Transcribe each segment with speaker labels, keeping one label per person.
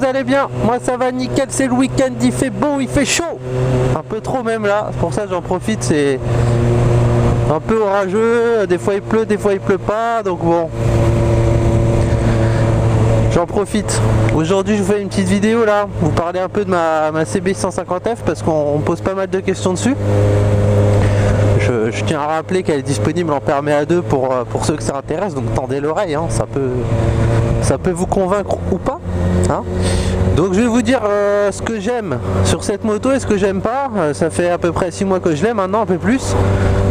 Speaker 1: allez bien? Moi ça va nickel, c'est le week-end, il fait beau, il fait chaud. Un peu trop même là, c'est pour ça que j'en profite, c'est un peu orageux, des fois il pleut, des fois il pleut pas, donc bon. J'en profite. Aujourd'hui je vous fais une petite vidéo là, vous parlez un peu de ma CB150F parce qu'on pose pas mal de questions dessus. Je tiens à rappeler qu'elle est disponible en permis A2 pour ceux que ça intéresse, donc tendez l'oreille, hein, ça peut vous convaincre ou pas. Hein. Donc je vais vous dire ce que j'aime sur cette moto et ce que j'aime pas. Ça fait à peu près 6 mois que je l'ai maintenant, un peu plus.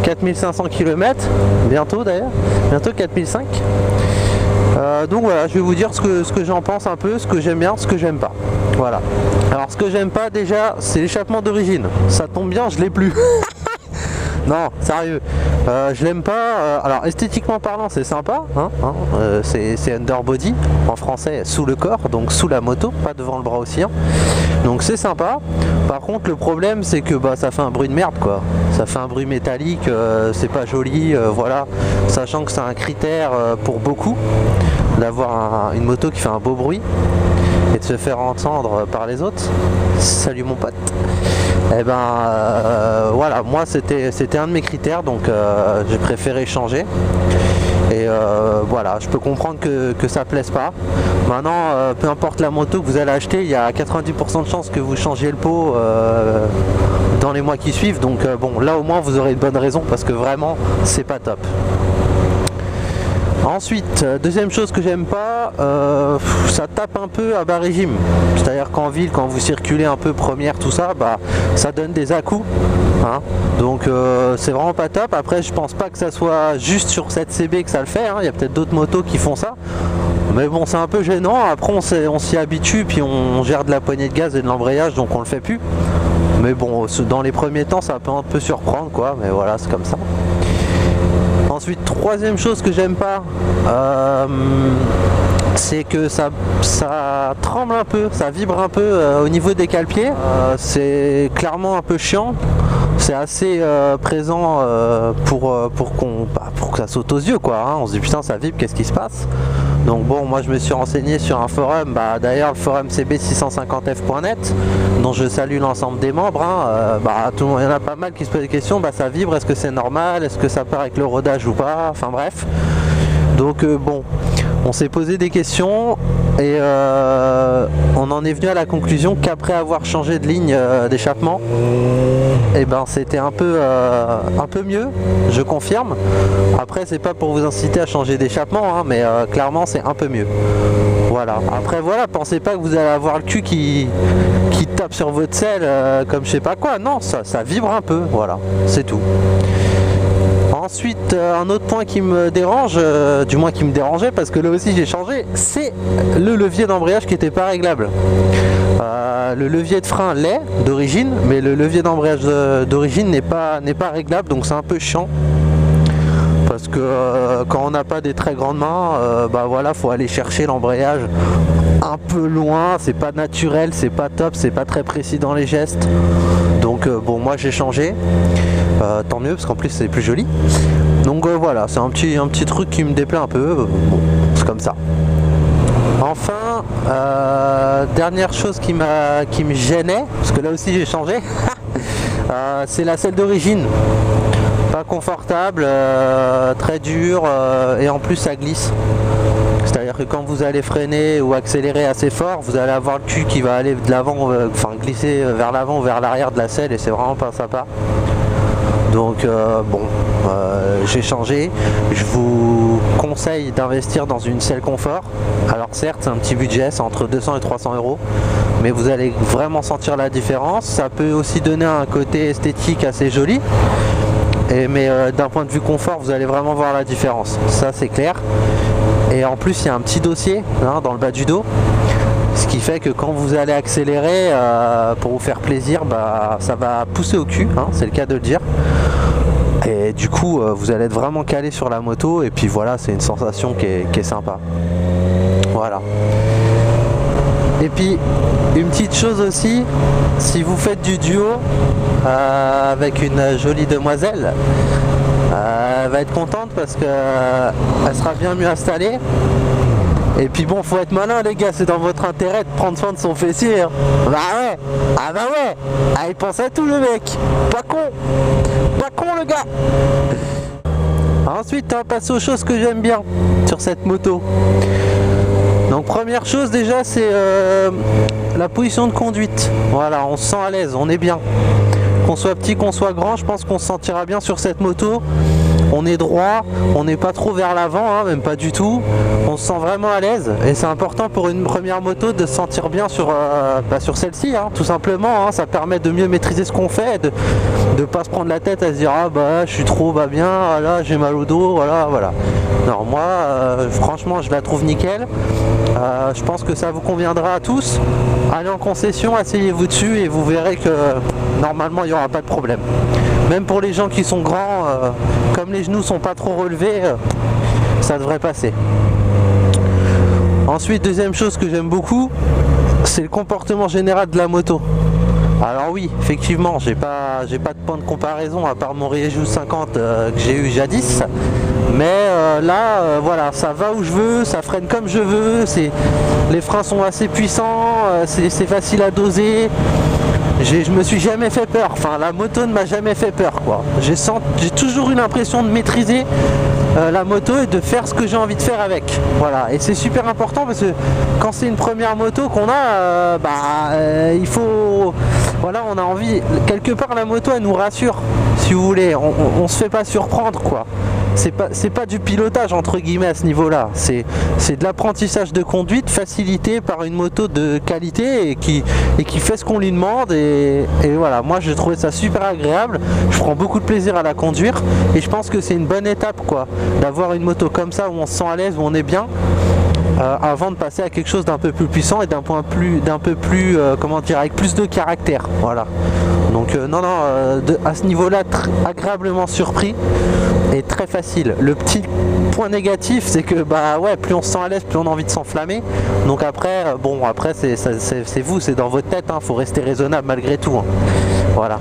Speaker 1: 4500 km, bientôt d'ailleurs, bientôt 4005. Donc voilà, je vais vous dire ce que j'en pense un peu, ce que j'aime bien, ce que j'aime pas. Voilà. Alors ce que j'aime pas déjà, c'est l'échappement d'origine. Ça tombe bien, je l'ai plus. Non, sérieux, je l'aime pas. Alors esthétiquement parlant, c'est sympa, hein, c'est underbody, en français sous le corps, donc sous la moto, pas devant le bras oscillant. Donc c'est sympa. Par contre, le problème, c'est que ça fait un bruit de merde, quoi. Ça fait un bruit métallique, c'est pas joli, voilà. Sachant que c'est un critère pour beaucoup d'avoir une moto qui fait un beau bruit et de se faire entendre par les autres. Salut mon pote. Et voilà, moi c'était un de mes critères, donc j'ai préféré changer. Et voilà, je peux comprendre que ça plaise pas. Maintenant, peu importe la moto que vous allez acheter, il y a 90% de chances que vous changiez le pot dans les mois qui suivent. Donc bon, là au moins vous aurez une bonne raison parce que vraiment c'est pas top. Ensuite, deuxième chose que j'aime pas, ça tape un peu à bas régime. C'est-à-dire qu'en ville, quand vous circulez un peu première, tout ça, ça donne des à-coups. Hein. Donc c'est vraiment pas top. Après, je pense pas que ça soit juste sur cette CB que ça le fait. Hein. Il y a peut-être d'autres motos qui font ça. Mais bon, c'est un peu gênant. Après, on s'y habitue, puis on gère de la poignée de gaz et de l'embrayage, donc on le fait plus. Mais bon, dans les premiers temps, ça peut un peu surprendre, quoi. Mais voilà, c'est comme ça. Ensuite, troisième chose que j'aime pas, c'est que ça tremble un peu, ça vibre un peu au niveau des cale-pieds. C'est clairement un peu chiant. C'est assez présent pour que ça saute aux yeux, quoi. Hein. On se dit putain, ça vibre, qu'est-ce qui se passe? Donc bon, moi je me suis renseigné sur un forum, d'ailleurs le forum cb650f.net, dont je salue l'ensemble des membres. Hein. Il y en a pas mal qui se posent des questions, ça vibre, est-ce que c'est normal, est-ce que ça part avec le rodage ou pas, enfin bref. Donc bon, on s'est posé des questions et on en est venu à la conclusion qu'après avoir changé de ligne d'échappement, c'était un peu mieux, je confirme. Après, c'est pas pour vous inciter à changer d'échappement, hein, mais clairement c'est un peu mieux. Voilà. Après voilà, pensez pas que vous allez avoir le cul qui tape sur votre selle comme je sais pas quoi. Non, ça vibre un peu, voilà, c'est tout. Ensuite, un autre point qui me dérange, du moins qui me dérangeait, parce que là aussi j'ai changé, c'est le levier d'embrayage qui n'était pas réglable. Le levier de frein l'est d'origine, mais le levier d'embrayage d'origine n'est pas réglable, donc c'est un peu chiant. Parce que quand on n'a pas des très grandes mains, voilà, faut aller chercher l'embrayage un peu loin, c'est pas naturel, c'est pas top, c'est pas très précis dans les gestes. Donc bon, moi j'ai changé. Tant mieux parce qu'en plus c'est plus joli. Donc voilà, c'est un petit truc qui me déplaît un peu. Bon, c'est comme ça. Enfin, dernière chose qui me gênait, parce que là aussi j'ai changé, c'est la selle d'origine. Pas confortable, très dur et en plus ça glisse. C'est-à-dire que quand vous allez freiner ou accélérer assez fort, vous allez avoir le cul qui va aller de l'avant, glisser vers l'avant ou vers l'arrière de la selle et c'est vraiment pas sympa. Donc bon, j'ai changé. Je vous conseille d'investir dans une selle confort. Alors certes, c'est un petit budget, c'est entre 200 et 300 €, mais vous allez vraiment sentir la différence. Ça peut aussi donner un côté esthétique assez joli. Mais d'un point de vue confort, vous allez vraiment voir la différence. Ça, c'est clair. Et en plus, il y a un petit dossier dans le bas du dos. Ce qui fait que quand vous allez accélérer pour vous faire plaisir, ça va pousser au cul, hein, c'est le cas de le dire. Et du coup, vous allez être vraiment calé sur la moto. Et puis voilà, c'est une sensation qui est sympa. Voilà. Et puis, une petite chose aussi, si vous faites du duo avec une jolie demoiselle, elle va être contente parce qu'elle sera bien mieux installée. Et puis bon, faut être malin les gars, c'est dans votre intérêt de prendre soin de son fessier. Hein. Bah ouais, ah bah ouais, ah, il pense à tout le mec, pas con le gars. Ensuite, on va passer aux choses que j'aime bien sur cette moto. Donc première chose déjà, c'est la position de conduite. Voilà, on se sent à l'aise, on est bien. Qu'on soit petit, qu'on soit grand, je pense qu'on se sentira bien sur cette moto. On est droit, on n'est pas trop vers l'avant, hein, même pas du tout. On se sent vraiment à l'aise et c'est important pour une première moto de se sentir bien sur celle-ci, hein, tout simplement. Hein, ça permet de mieux maîtriser ce qu'on fait, de ne pas se prendre la tête à se dire ah bah je suis trop bien, ah, là j'ai mal au dos, voilà. Non, moi franchement je la trouve nickel. Je pense que ça vous conviendra à tous. Allez en concession, asseyez-vous dessus et vous verrez que normalement il n'y aura pas de problème. Même pour les gens qui sont grands, comme les genoux sont pas trop relevés, ça devrait passer. Ensuite, deuxième chose que j'aime beaucoup, c'est le comportement général de la moto. Alors oui, effectivement, j'ai pas de point de comparaison à part mon Riejus 50 que j'ai eu jadis. Mais là, voilà, ça va où je veux, ça freine comme je veux, les freins sont assez puissants, c'est facile à doser. Je me suis jamais fait peur, enfin la moto ne m'a jamais fait peur quoi. J'ai toujours eu l'impression de maîtriser la moto et de faire ce que j'ai envie de faire avec. Voilà, et c'est super important parce que quand c'est une première moto qu'on a, il faut... Voilà, on a envie... Quelque part la moto elle nous rassure, si vous voulez, on se fait pas surprendre quoi. C'est pas du pilotage entre guillemets à ce niveau-là, c'est de l'apprentissage de conduite facilité par une moto de qualité et qui fait ce qu'on lui demande et voilà, moi j'ai trouvé ça super agréable, je prends beaucoup de plaisir à la conduire et je pense que c'est une bonne étape quoi, d'avoir une moto comme ça où on se sent à l'aise, où on est bien. Avant de passer à quelque chose d'un peu plus puissant et d'un peu plus comment dire, avec plus de caractère, voilà. Donc à ce niveau-là, agréablement surpris et très facile. Le petit point négatif, c'est que plus on se sent à l'aise, plus on a envie de s'enflammer. Donc après, c'est vous, c'est dans votre tête, hein, faut rester raisonnable malgré tout. Hein. Voilà.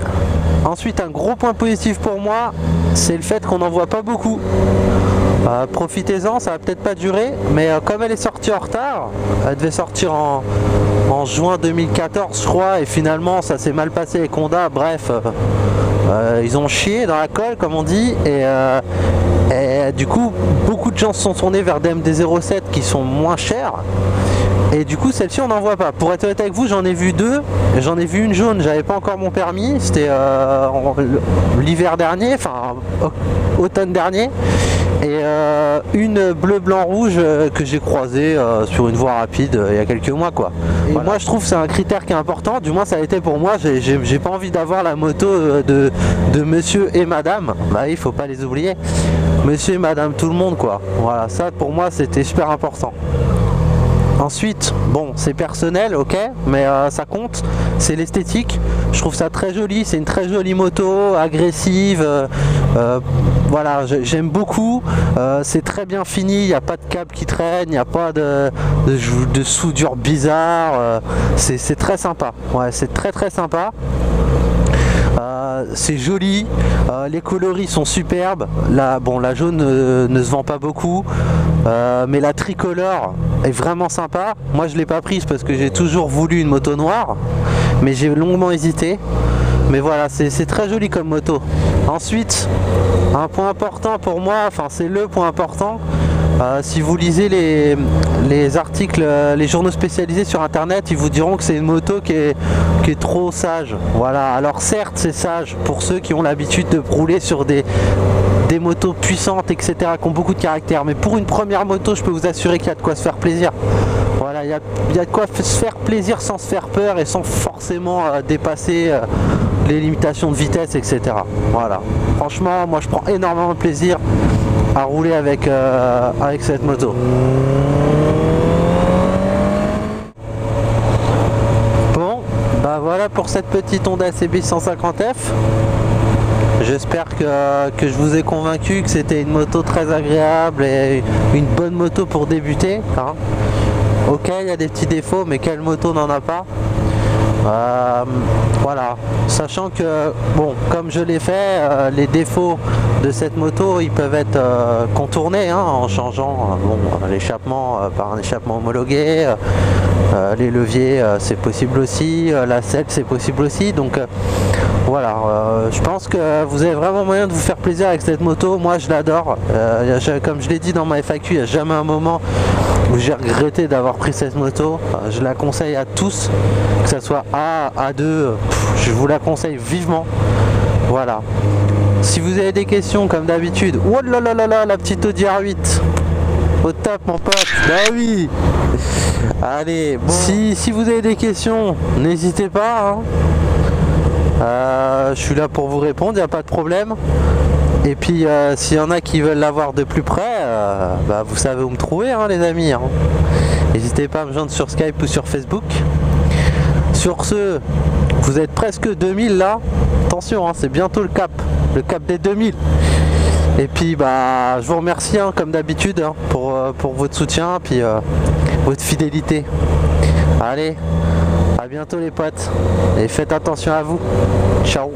Speaker 1: Ensuite, un gros point positif pour moi, c'est le fait qu'on n'en voit pas beaucoup. Profitez-en, ça va peut-être pas durer, mais comme elle est sortie en retard, elle devait sortir en juin 2014 je crois, et finalement ça s'est mal passé avec Honda, bref, ils ont chié dans la colle comme on dit, et du coup beaucoup de gens se sont tournés vers des MD-07 qui sont moins chers. Et du coup celle-ci on n'en voit pas. Pour être honnête avec vous, j'en ai vu deux. J'en ai vu une jaune, j'avais pas encore mon permis, c'était l'hiver dernier, enfin automne dernier. Et une bleu blanc rouge que j'ai croisée sur une voie rapide il y a quelques mois quoi. Et voilà. Moi je trouve que c'est un critère qui est important, du moins ça a été pour moi. J'ai pas envie d'avoir la moto de monsieur et madame, il faut pas les oublier, monsieur et madame tout le monde quoi. Voilà, ça pour moi c'était super important. Ensuite, bon, c'est personnel, ok, mais ça compte, c'est l'esthétique. Je trouve ça très joli, c'est une très jolie moto, agressive, voilà, j'aime beaucoup. C'est très bien fini, il n'y a pas de câble qui traîne, il n'y a pas de soudure bizarre. C'est très sympa, ouais, c'est très sympa. C'est joli, les coloris sont superbes. La jaune ne se vend pas beaucoup, mais la tricolore est vraiment sympa. Moi je l'ai pas prise parce que j'ai toujours voulu une moto noire, mais j'ai longuement hésité. Mais voilà, c'est très joli comme moto. Ensuite, un point important pour moi, enfin c'est le point important, si vous lisez les articles, les journaux spécialisés sur internet, ils vous diront que c'est une moto qui est trop sage. Voilà, alors certes c'est sage pour ceux qui ont l'habitude de rouler sur des motos puissantes, etc., qui ont beaucoup de caractère, mais pour une première moto, je peux vous assurer qu'il y a de quoi se faire plaisir. Voilà, il y a de quoi se faire plaisir sans se faire peur et sans forcément dépasser les limitations de vitesse, etc. Voilà, franchement, moi je prends énormément de plaisir à rouler avec cette moto. Bon, voilà pour cette petite Honda CB 150F. J'espère que je vous ai convaincu que c'était une moto très agréable et une bonne moto pour débuter. Hein. Ok, il y a des petits défauts, mais quelle moto n'en a pas? Voilà, Sachant que, bon, comme je l'ai fait, les défauts de cette moto, ils peuvent être contournés hein, en changeant l'échappement par un échappement homologué, les leviers c'est possible aussi, la selle c'est possible aussi, donc voilà, je pense que vous avez vraiment moyen de vous faire plaisir avec cette moto. Moi je l'adore, comme je l'ai dit dans ma FAQ, il n'y a jamais un moment où j'ai regretté d'avoir pris cette moto. Je la conseille à tous, que ce soit A, A2, je vous la conseille vivement. Voilà. Si vous avez des questions comme d'habitude, oh là là là là, la petite Audi R8 au top mon pote, bah oui. Allez, bon. Si vous avez des questions, n'hésitez pas hein. Je suis là pour vous répondre, il n'y a pas de problème. Et puis s'il y en a qui veulent l'avoir de plus près, bah, vous savez où me trouver hein, les amis hein. N'hésitez pas à me joindre sur Skype ou sur Facebook. Sur ce, vous êtes presque 2000 là, attention hein, c'est bientôt le cap des 2000. Et puis bah je vous remercie hein, comme d'habitude hein, pour votre soutien puis votre fidélité. Allez, à bientôt les potes et faites attention à vous. Ciao.